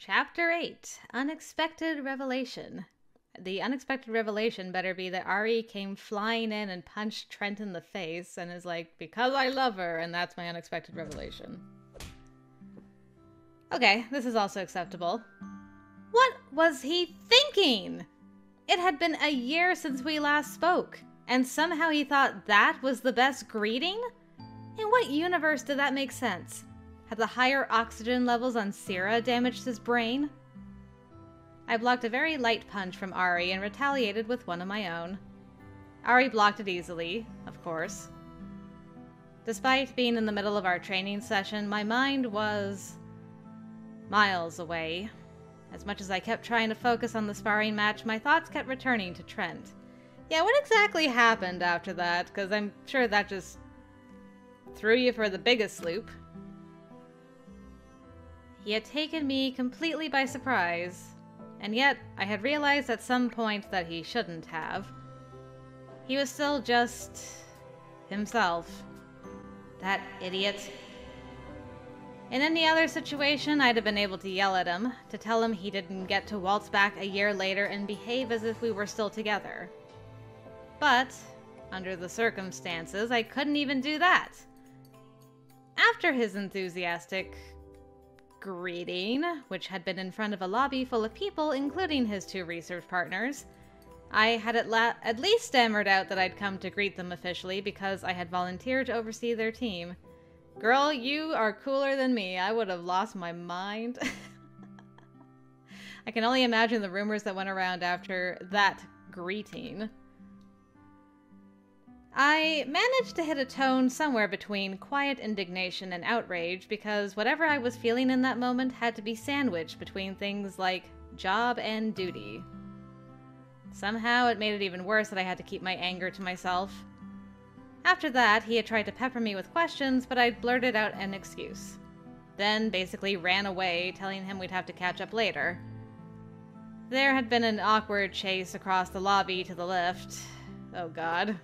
Chapter 8, Unexpected Revelation. The unexpected revelation better be that ARI came flying in and punched Trent in the face and is like, because I love her, and that's my unexpected revelation. Okay, this is also acceptable. What was he thinking? It had been a year since we last spoke, and somehow he thought that was the best greeting? In what universe did that make sense? Had the higher oxygen levels on Syrah damaged his brain? I blocked a very light punch from ARI and retaliated with one of my own. ARI blocked it easily, of course. Despite being in the middle of our training session, my mind was miles away. As much as I kept trying to focus on the sparring match, my thoughts kept returning to Trent. Yeah, what exactly happened after that? Because I'm sure that just threw you for the biggest loop. He had taken me completely by surprise, and yet I had realized at some point that he shouldn't have. He was still just himself. That idiot. In any other situation, I'd have been able to yell at him, to tell him he didn't get to waltz back a year later and behave as if we were still together. But, under the circumstances, I couldn't even do that. After his enthusiastic greeting, which had been in front of a lobby full of people, including his two research partners, I had at least stammered out that I'd come to greet them officially because I had volunteered to oversee their team. Girl, you are cooler than me. I would have lost my mind. I can only imagine the rumors that went around after that greeting. I managed to hit a tone somewhere between quiet indignation and outrage because whatever I was feeling in that moment had to be sandwiched between things like job and duty. Somehow it made it even worse that I had to keep my anger to myself. After that, he had tried to pepper me with questions, but I'd blurted out an excuse. Then basically ran away, telling him we'd have to catch up later. There had been an awkward chase across the lobby to the lift. Oh god.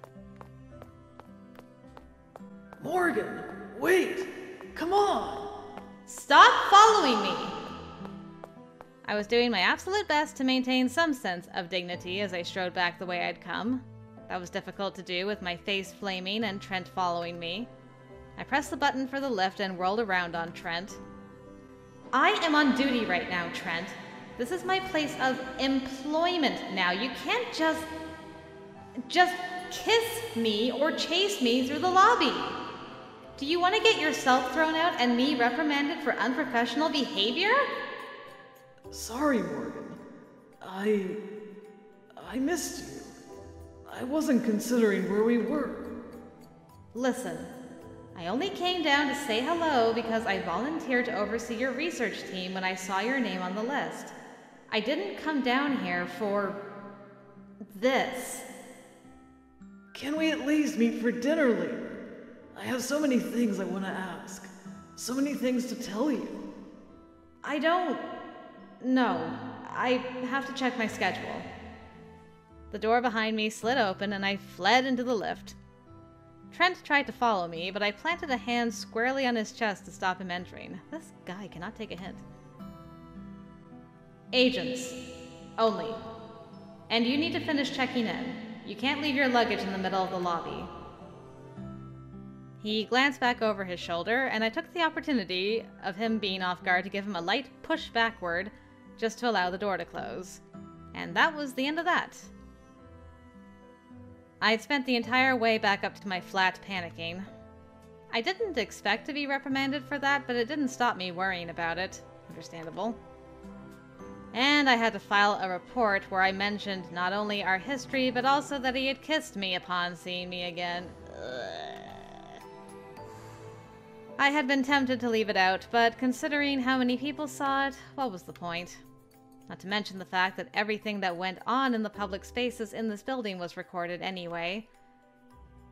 Morgan, wait! Come on! Stop following me! I was doing my absolute best to maintain some sense of dignity as I strode back the way I'd come. That was difficult to do with my face flaming and Trent following me. I pressed the button for the lift and whirled around on Trent. I am on duty right now, Trent. This is my place of employment now. You can't just kiss me or chase me through the lobby. Do you want to get yourself thrown out and me reprimanded for unprofessional behavior? Sorry, Morgan. I missed you. I wasn't considering where we were. Listen, I only came down to say hello because I volunteered to oversee your research team when I saw your name on the list. I didn't come down here for this. Can we at least meet for dinner later? I have so many things I want to ask. So many things to tell you. I don't know. I have to check my schedule. The door behind me slid open and I fled into the lift. Trent tried to follow me, but I planted a hand squarely on his chest to stop him entering. This guy cannot take a hint. Agents. Only. And you need to finish checking in. You can't leave your luggage in the middle of the lobby. He glanced back over his shoulder, and I took the opportunity of him being off guard to give him a light push backward just to allow the door to close. And that was the end of that. I had spent the entire way back up to my flat panicking. I didn't expect to be reprimanded for that, but it didn't stop me worrying about it. Understandable. And I had to file a report where I mentioned not only our history, but also that he had kissed me upon seeing me again. Ugh. I had been tempted to leave it out, but considering how many people saw it, what was the point? Not to mention the fact that everything that went on in the public spaces in this building was recorded anyway.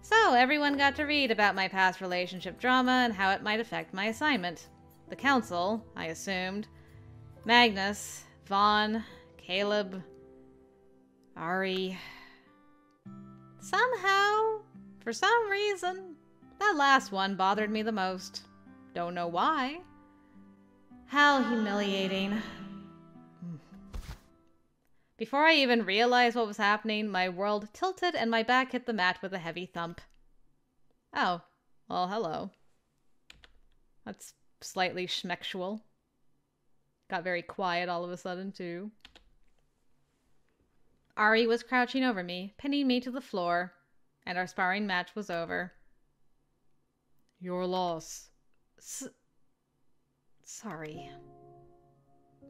So everyone got to read about my past relationship drama and how it might affect my assignment. The council, I assumed. Magnus, Vaughn, Caleb, ARI. Somehow, for some reason, that last one bothered me the most. Don't know why. How humiliating. Before I even realized what was happening, my world tilted and my back hit the mat with a heavy thump. Oh, well, hello. That's slightly schmexual. Got very quiet all of a sudden, too. Ari was crouching over me, pinning me to the floor, and our sparring match was over. Your loss. Sorry.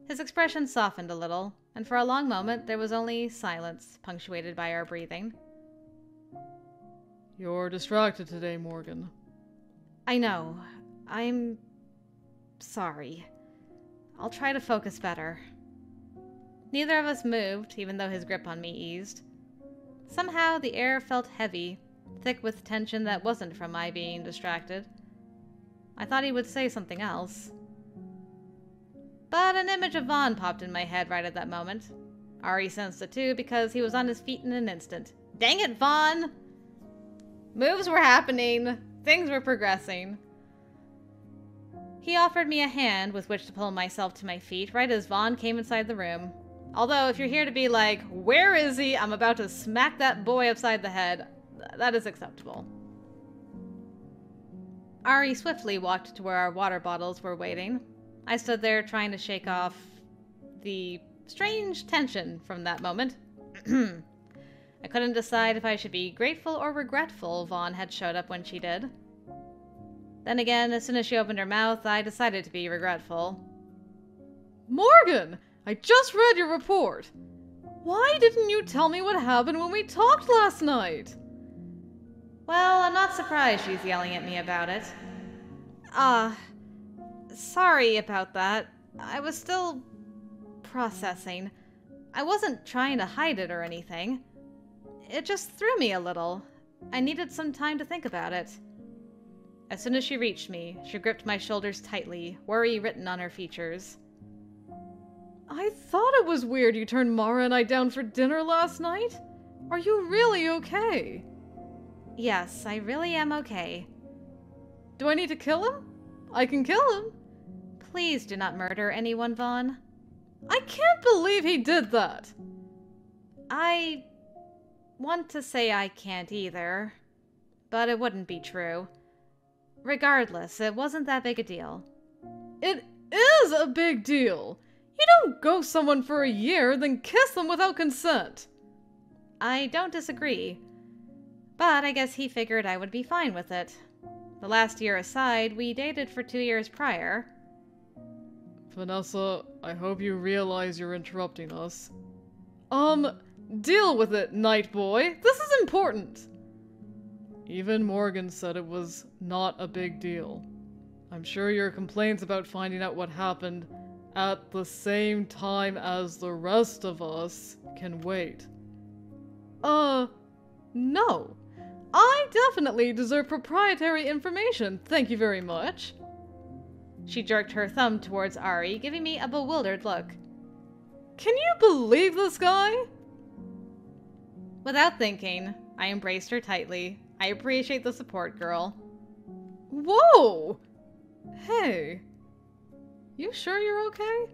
His expression softened a little, and for a long moment there was only silence, punctuated by our breathing. You're distracted today, Morgan. I know. I'm sorry. I'll try to focus better. Neither of us moved, even though his grip on me eased. Somehow the air felt heavy, thick with tension that wasn't from my being distracted. I thought he would say something else. But an image of Vaughn popped in my head right at that moment. Ari sensed it too because he was on his feet in an instant. Dang it, Vaughn! Moves were happening. Things were progressing. He offered me a hand with which to pull myself to my feet right as Vaughn came inside the room. Although, if you're here to be like, where is he? I'm about to smack that boy upside the head. That is acceptable. Ari swiftly walked to where our water bottles were waiting. I stood there trying to shake off the strange tension from that moment. I couldn't decide if I should be grateful or regretful Vaughn had showed up when she did. Then again, as soon as she opened her mouth, I decided to be regretful. Morgan! I just read your report. Why didn't you tell me what happened when we talked last night? Well, I'm not surprised she's yelling at me about it. Sorry about that. I was still processing. I wasn't trying to hide it or anything. It just threw me a little. I needed some time to think about it. As soon as she reached me, she gripped my shoulders tightly, worry written on her features. I thought it was weird you turned Mara and I down for dinner last night. Are you really okay? Yes, I really am okay. Do I need to kill him? I can kill him. Please do not murder anyone, Vaughn. I can't believe he did that. I want to say I can't either, but it wouldn't be true. Regardless, it wasn't that big a deal. It is a big deal. You don't ghost someone for a year, then kiss them without consent. I don't disagree, but I guess he figured I would be fine with it. The last year aside, we dated for 2 years prior. Vanessa, I hope you realize you're interrupting us. Deal with it, night boy. This is important. Even Morgan said it was not a big deal. I'm sure your complaints about finding out what happened at the same time as the rest of us can wait. No. I definitely deserve proprietary information, thank you very much. She jerked her thumb towards Ari, giving me a bewildered look. Can you believe this guy? Without thinking, I embraced her tightly. I appreciate the support, girl. Whoa! Hey. You sure you're okay?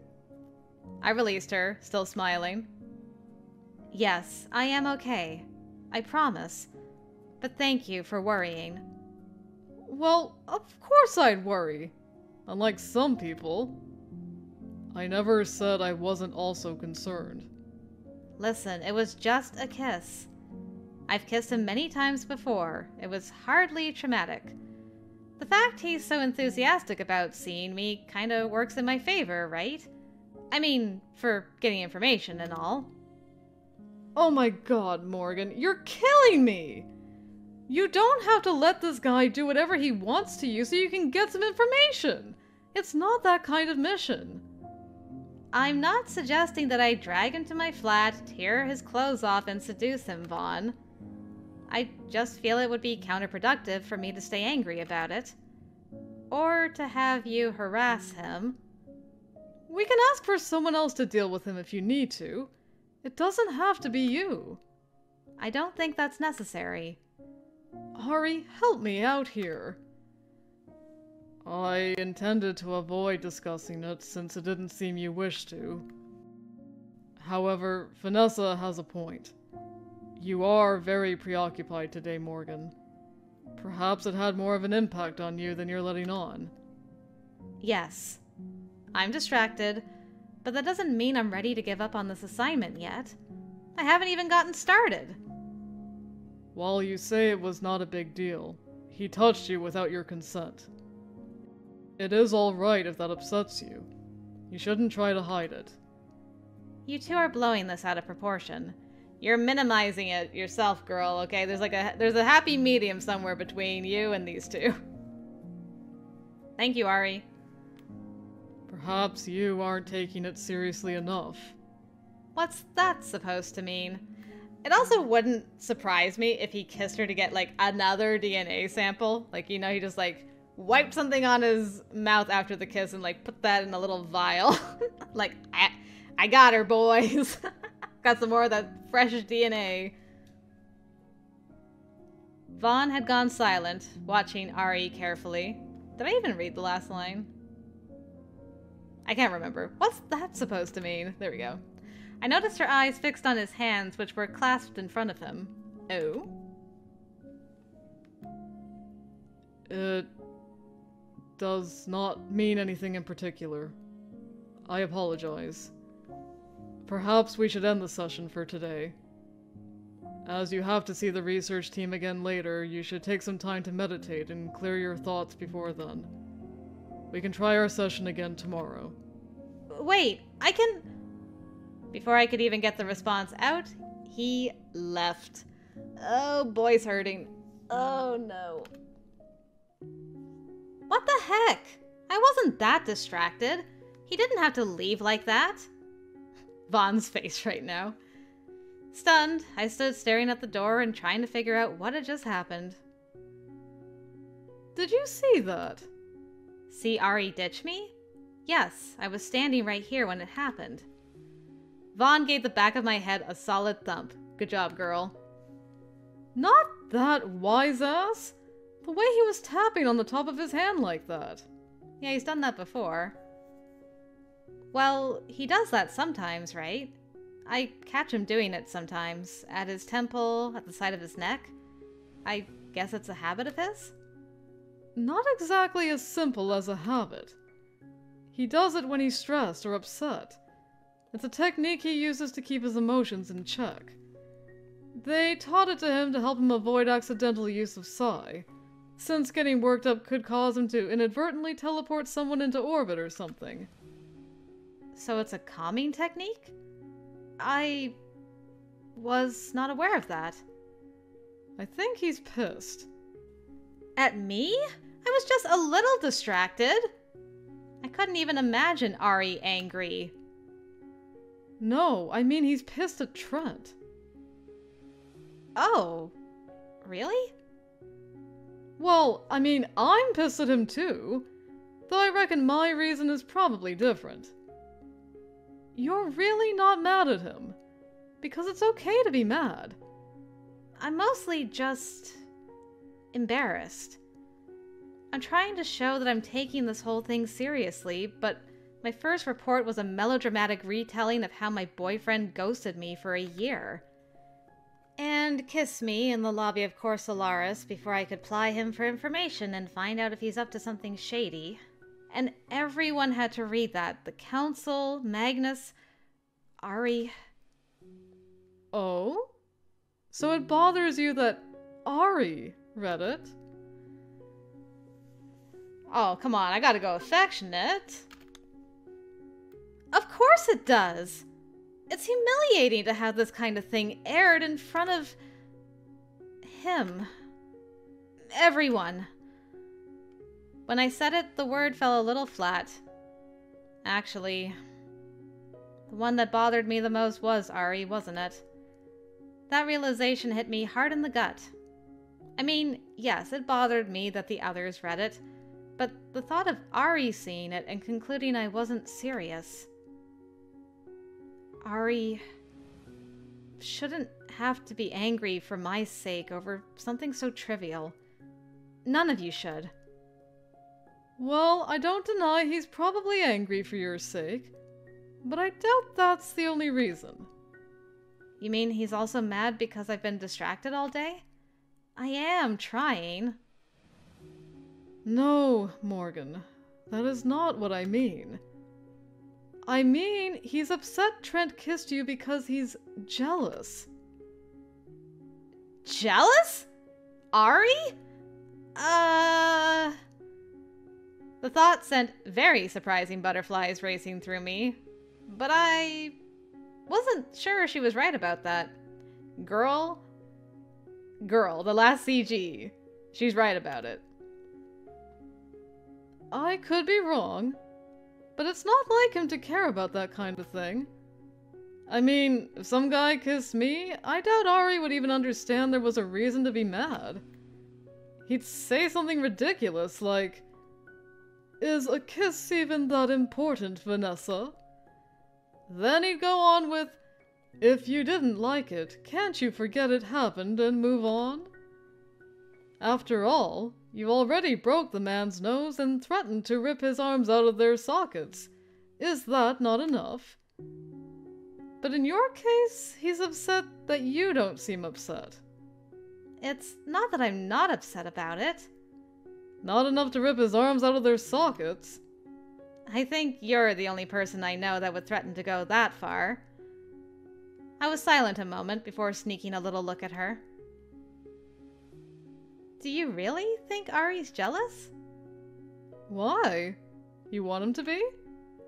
I released her, still smiling. Yes, I am okay. I promise. But thank you for worrying. Well, of course I'd worry. Unlike some people. I never said I wasn't also concerned. Listen, it was just a kiss. I've kissed him many times before. It was hardly traumatic. The fact he's so enthusiastic about seeing me kinda works in my favor, right? I mean, for getting information and all. Oh my god, Morgan, you're killing me! You don't have to let this guy do whatever he wants to you so you can get some information. It's not that kind of mission. I'm not suggesting that I drag him to my flat, tear his clothes off, and seduce him, Vaughn. I just feel it would be counterproductive for me to stay angry about it. Or to have you harass him. We can ask for someone else to deal with him if you need to. It doesn't have to be you. I don't think that's necessary. Ari, help me out here. I intended to avoid discussing it since it didn't seem you wished to. However, Vanessa has a point. You are very preoccupied today, Morgan. Perhaps it had more of an impact on you than you're letting on. Yes. I'm distracted, but that doesn't mean I'm ready to give up on this assignment yet. I haven't even gotten started. While you say it was not a big deal, he touched you without your consent. It is all right if that upsets you. You shouldn't try to hide it. You two are blowing this out of proportion. You're minimizing it yourself, girl, okay? There's a happy medium somewhere between you and these two. Thank you, Ari. Perhaps you aren't taking it seriously enough. What's that supposed to mean? It also wouldn't surprise me if he kissed her to get, like, another DNA sample. Like, you know, he just, like, wiped something on his mouth after the kiss and, like, put that in a little vial. Like, I got her, boys. Got some more of that fresh DNA. Vaughn had gone silent, watching Ari carefully. Did I even read the last line? I can't remember. What's that supposed to mean? There we go. I noticed her eyes fixed on his hands, which were clasped in front of him. Oh? It does not mean anything in particular. I apologize. Perhaps we should end the session for today. As you have to see the research team again later, you should take some time to meditate and clear your thoughts before then. We can try our session again tomorrow. Wait, I can... Before I could even get the response out, he left. Oh, boy's hurting. Oh, no. What the heck? I wasn't that distracted. He didn't have to leave like that. Vaughn's face right now. Stunned, I stood staring at the door and trying to figure out what had just happened. Did you see that? See Ari ditch me? Yes, I was standing right here when it happened. Vaughn gave the back of my head a solid thump. Good job, girl. Not that wise ass. The way he was tapping on the top of his hand like that. Yeah, he's done that before. Well, he does that sometimes, right? I catch him doing it sometimes. At his temple, at the side of his neck. I guess it's a habit of his? Not exactly as simple as a habit. He does it when he's stressed or upset. It's a technique he uses to keep his emotions in check. They taught it to him to help him avoid accidental use of Psi, since getting worked up could cause him to inadvertently teleport someone into orbit or something. So it's a calming technique? I was not aware of that. I think he's pissed. At me? I was just a little distracted. I couldn't even imagine Ari angry. No, I mean he's pissed at Trent. Oh, really? Well, I mean, I'm pissed at him too, though I reckon my reason is probably different. You're really not mad at him, because it's okay to be mad. I'm mostly just embarrassed. I'm trying to show that I'm taking this whole thing seriously, but my first report was a melodramatic retelling of how my boyfriend ghosted me for a year. And kissed me in the lobby of Corsolaris before I could ply him for information and find out if he's up to something shady. And everyone had to read that. The Council, Magnus, Ari. Oh? So it bothers you that Ari read it? Oh, come on, I gotta go affectionate. Of course it does. It's humiliating to have this kind of thing aired in front of him. Everyone. When I said it, the word fell a little flat. Actually, the one that bothered me the most was Ari, wasn't it? That realization hit me hard in the gut. I mean, yes, it bothered me that the others read it, but the thought of Ari seeing it and concluding I wasn't serious. Ari shouldn't have to be angry for my sake over something so trivial. None of you should. Well, I don't deny he's probably angry for your sake. but I doubt that's the only reason. You mean he's also mad because I've been distracted all day? I am trying. No, Morgan. That is not what I mean. I mean, he's upset Trent kissed you because he's jealous. Jealous? Ari? The thought sent very surprising butterflies racing through me, but I wasn't sure she was right about that. Girl, the last CG. She's right about it. I could be wrong, but it's not like him to care about that kind of thing. I mean, if some guy kissed me, I doubt Ari would even understand there was a reason to be mad. He'd say something ridiculous like, "Is a kiss even that important, Vanessa?" Then he'd go on with, "If you didn't like it, can't you forget it happened and move on?" After all, you already broke the man's nose and threatened to rip his arms out of their sockets. Is that not enough? But in your case, he's upset that you don't seem upset. It's not that I'm not upset about it. Not enough to rip his arms out of their sockets. I think you're the only person I know that would threaten to go that far. I was silent a moment before sneaking a little look at her. Do you really think Ari's jealous? Why? You want him to be?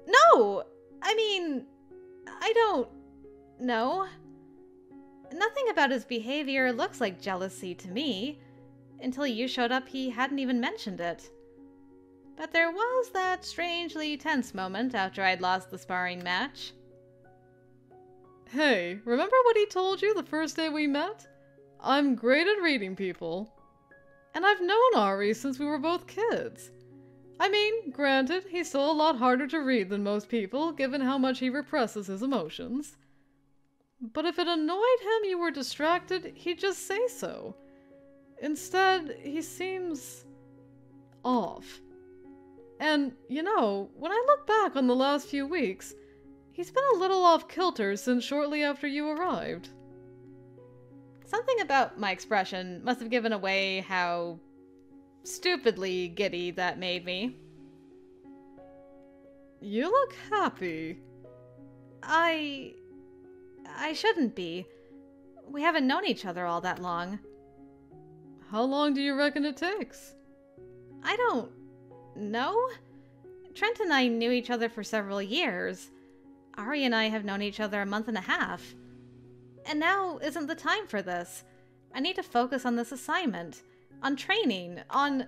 No! I mean, I don't know. Nothing about his behavior looks like jealousy to me. Until you showed up, he hadn't even mentioned it. But there was that strangely tense moment after I'd lost the sparring match. Hey, remember what he told you the first day we met? I'm great at reading people. And I've known Ari since we were both kids. I mean, granted, he's still a lot harder to read than most people, given how much he represses his emotions. But if it annoyed him you were distracted, he'd just say so. Instead, he seems off. And, you know, when I look back on the last few weeks, he's been a little off kilter since shortly after you arrived. Something about my expression must have given away how stupidly giddy that made me. You look happy. I shouldn't be. We haven't known each other all that long. How long do you reckon it takes? I don't know. Trent and I knew each other for several years. Ari and I have known each other a month and a half. And now isn't the time for this. I need to focus on this assignment, on training, on...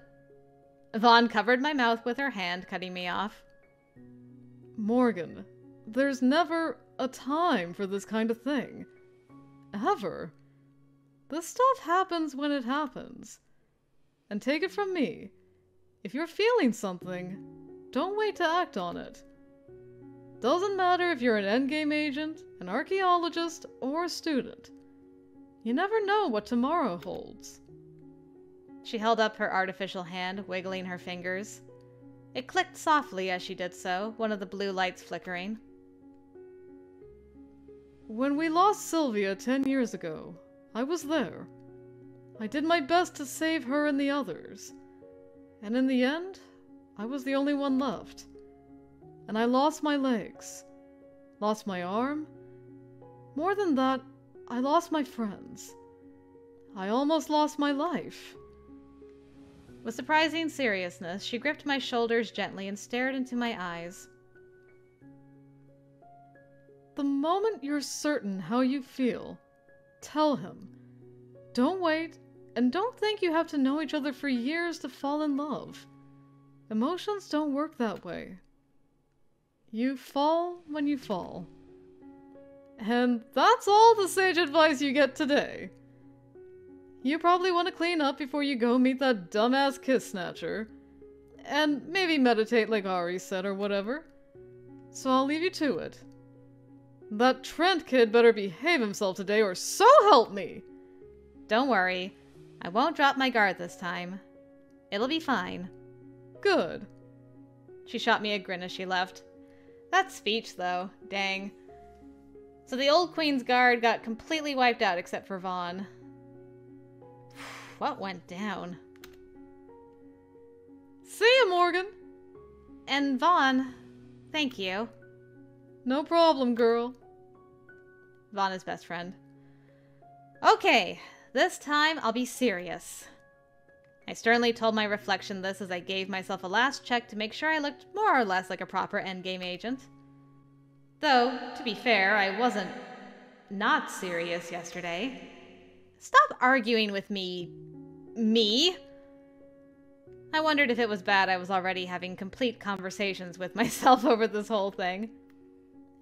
Vaughn covered my mouth with her hand, cutting me off. Morgan, there's never a time for this kind of thing. Ever. This stuff happens when it happens. And take it from me, if you're feeling something, don't wait to act on it. Doesn't matter if you're an Endgame agent, an archaeologist, or a student. You never know what tomorrow holds. She held up her artificial hand, wiggling her fingers. It clicked softly as she did so, one of the blue lights flickering. When we lost Sylvia 10 years ago, I was there. I did my best to save her and the others. And in the end, I was the only one left. And I lost my legs. Lost my arm. More than that, I lost my friends. I almost lost my life. With surprising seriousness, she gripped my shoulders gently and stared into my eyes. The moment you're certain how you feel, tell him. Don't wait, and don't think you have to know each other for years to fall in love. Emotions don't work that way. You fall when you fall. And that's all the sage advice you get today. You probably want to clean up before you go meet that dumbass kiss snatcher. And maybe meditate like Ari said or whatever. So I'll leave you to it. That Trent kid better behave himself today or so help me! Don't worry. I won't drop my guard this time. It'll be fine. Good. She shot me a grin as she left. That speech, though. Dang. So the old Queen's Guard got completely wiped out except for Vaughn. What went down? See ya, Morgan! And Vaughn, thank you. No problem, girl. Vaughn is best friend. Okay, this time I'll be serious. I sternly told my reflection this as I gave myself a last check to make sure I looked more or less like a proper Endgame agent. Though, to be fair, I wasn't not serious yesterday. Stop arguing with me. Me? I wondered if it was bad I was already having complete conversations with myself over this whole thing.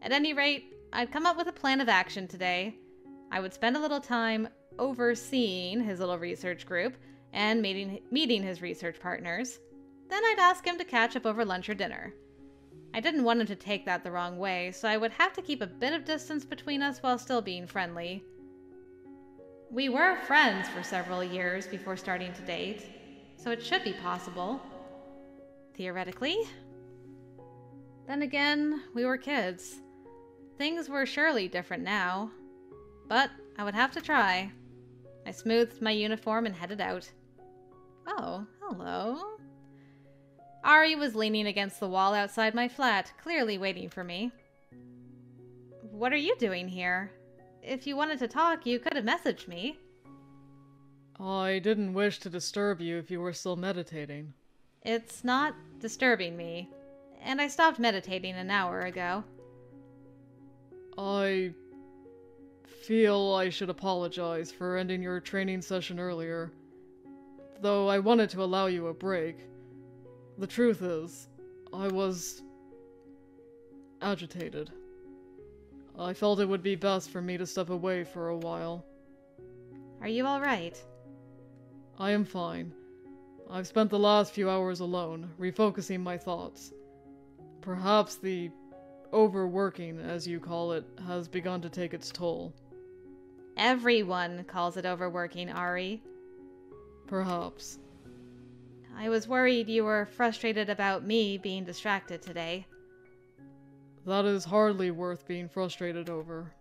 At any rate, I'd come up with a plan of action today. I would spend a little time overseeing his little research group and meeting his research partners. Then I'd ask him to catch up over lunch or dinner. I didn't want him to take that the wrong way, so I would have to keep a bit of distance between us while still being friendly. We were friends for several years before starting to date, so it should be possible. Theoretically. Then again, we were kids. Things were surely different now. But I would have to try. I smoothed my uniform and headed out. Oh, hello. Ari was leaning against the wall outside my flat, clearly waiting for me. What are you doing here? If you wanted to talk, you could have messaged me. I didn't wish to disturb you if you were still meditating. It's not disturbing me, and I stopped meditating an hour ago. I feel I should apologize for ending your training session earlier, though I wanted to allow you a break. The truth is, I was agitated. I felt it would be best for me to step away for a while. Are you all right? I am fine. I've spent the last few hours alone, refocusing my thoughts. Perhaps the overworking, as you call it, has begun to take its toll. Everyone calls it overworking, Ari. Perhaps. I was worried you were frustrated about me being distracted today. That is hardly worth being frustrated over.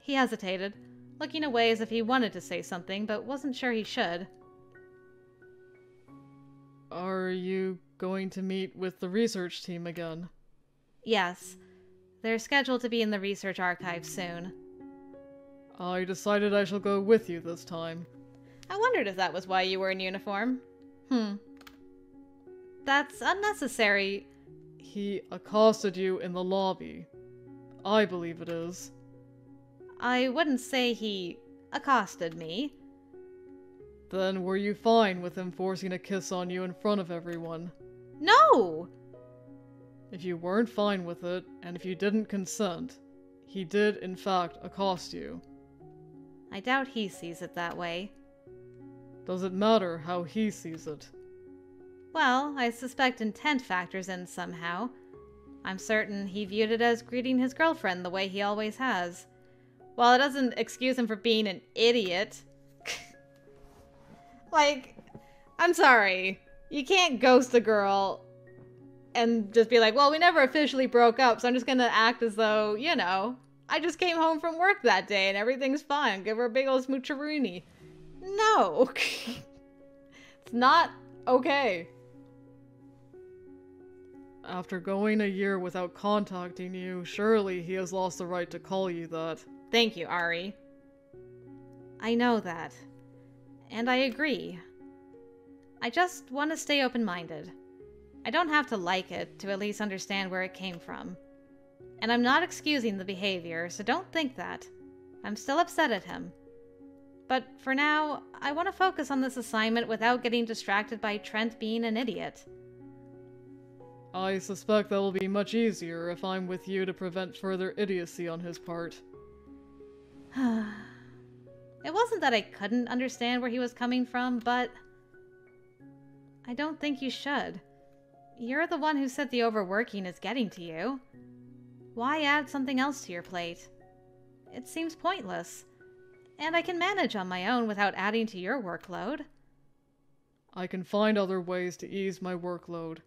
He hesitated, looking away as if he wanted to say something, but wasn't sure he should. Are you going to meet with the research team again? Yes. They're scheduled to be in the research archive soon. I decided I shall go with you this time. I wondered if that was why you were in uniform. That's unnecessary. He accosted you in the lobby. I believe it is. I wouldn't say he accosted me. Then were you fine with him forcing a kiss on you in front of everyone? No! If you weren't fine with it, and if you didn't consent, he did in fact accost you. I doubt he sees it that way. Does it matter how he sees it? Well, I suspect intent factors in somehow. I'm certain he viewed it as greeting his girlfriend the way he always has. While it doesn't excuse him for being an idiot. Like, I'm sorry. You can't ghost a girl and just be like, well, we never officially broke up, so I'm just gonna act as though, you know, I just came home from work that day and everything's fine. Give her a big old smoocheroonie. No. It's not okay. After going a year without contacting you, surely he has lost the right to call you that. Thank you, Ari. I know that. And I agree. I just want to stay open-minded. I don't have to like it to at least understand where it came from. And I'm not excusing the behavior, so don't think that. I'm still upset at him. But for now, I want to focus on this assignment without getting distracted by Trent being an idiot. I suspect that will be much easier if I'm with you to prevent further idiocy on his part. It wasn't that I couldn't understand where he was coming from, but I don't think you should. You're the one who said the overworking is getting to you. Why add something else to your plate? It seems pointless. And I can manage on my own without adding to your workload. I can find other ways to ease my workload.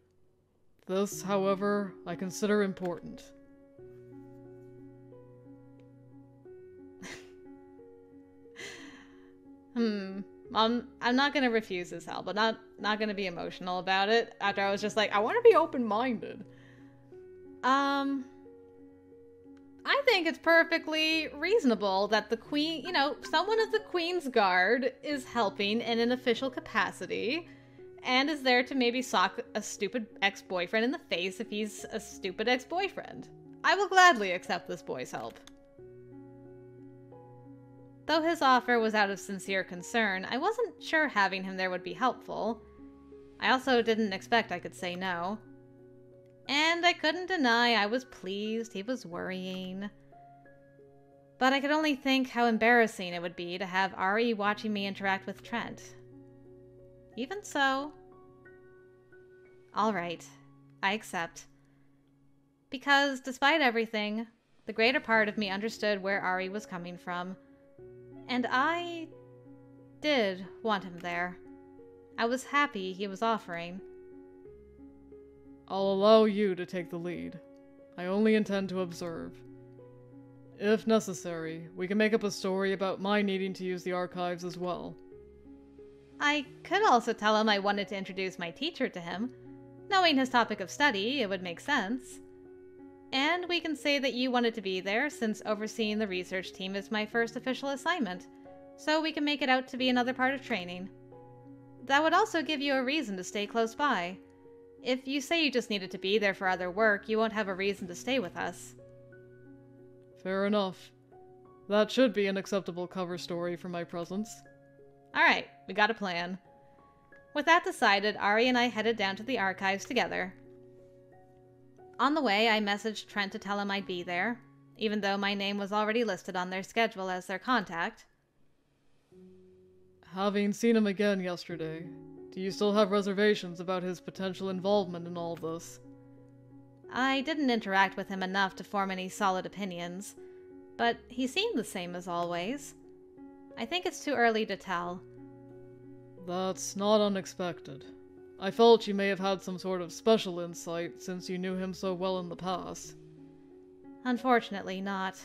This, however, I consider important. I'm not gonna refuse this help, but not gonna be emotional about it after I was just like, I want to be open-minded. I think it's perfectly reasonable that the queen, someone of the Queen's Guard is helping in an official capacity and is there to maybe sock a stupid ex-boyfriend in the face if he's a stupid ex-boyfriend. I will gladly accept this boy's help. Though his offer was out of sincere concern, I wasn't sure having him there would be helpful. I also didn't expect I could say no. And I couldn't deny I was pleased he was worrying. But I could only think how embarrassing it would be to have ARI watching me interact with Trent. Even so... Alright, I accept. Because, despite everything, the greater part of me understood where ARI was coming from. And I did want him there. I was happy he was offering. I'll allow you to take the lead. I only intend to observe. If necessary, we can make up a story about my needing to use the archives as well. I could also tell him I wanted to introduce my teacher to him. Knowing his topic of study, it would make sense. And we can say that you wanted to be there since overseeing the research team is my first official assignment, so we can make it out to be another part of training. That would also give you a reason to stay close by. If you say you just needed to be there for other work, you won't have a reason to stay with us. Fair enough. That should be an acceptable cover story for my presence. Alright, we got a plan. With that decided, ARI and I headed down to the archives together. On the way, I messaged Trent to tell him I'd be there, even though my name was already listed on their schedule as their contact. Having seen him again yesterday, do you still have reservations about his potential involvement in all this? I didn't interact with him enough to form any solid opinions, but he seemed the same as always. I think it's too early to tell. That's not unexpected. I felt you may have had some sort of special insight since you knew him so well in the past. Unfortunately not.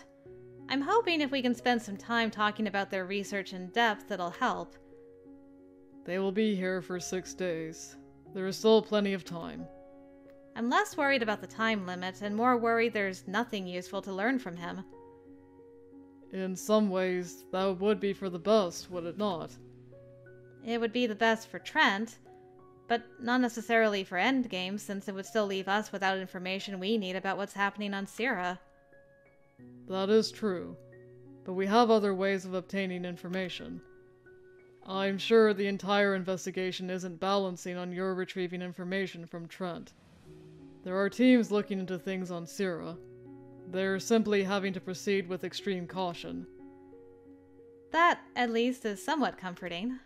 I'm hoping if we can spend some time talking about their research in depth, it'll help. They will be here for 6 days. There is still plenty of time. I'm less worried about the time limit and more worried there's nothing useful to learn from him. In some ways, that would be for the best, would it not? It would be the best for Trent, but not necessarily for Endgame, since it would still leave us without information we need about what's happening on Sierra. That is true, but we have other ways of obtaining information. I'm sure the entire investigation isn't balancing on your retrieving information from Trent. There are teams looking into things on Sierra. They're simply having to proceed with extreme caution. That, at least, is somewhat comforting.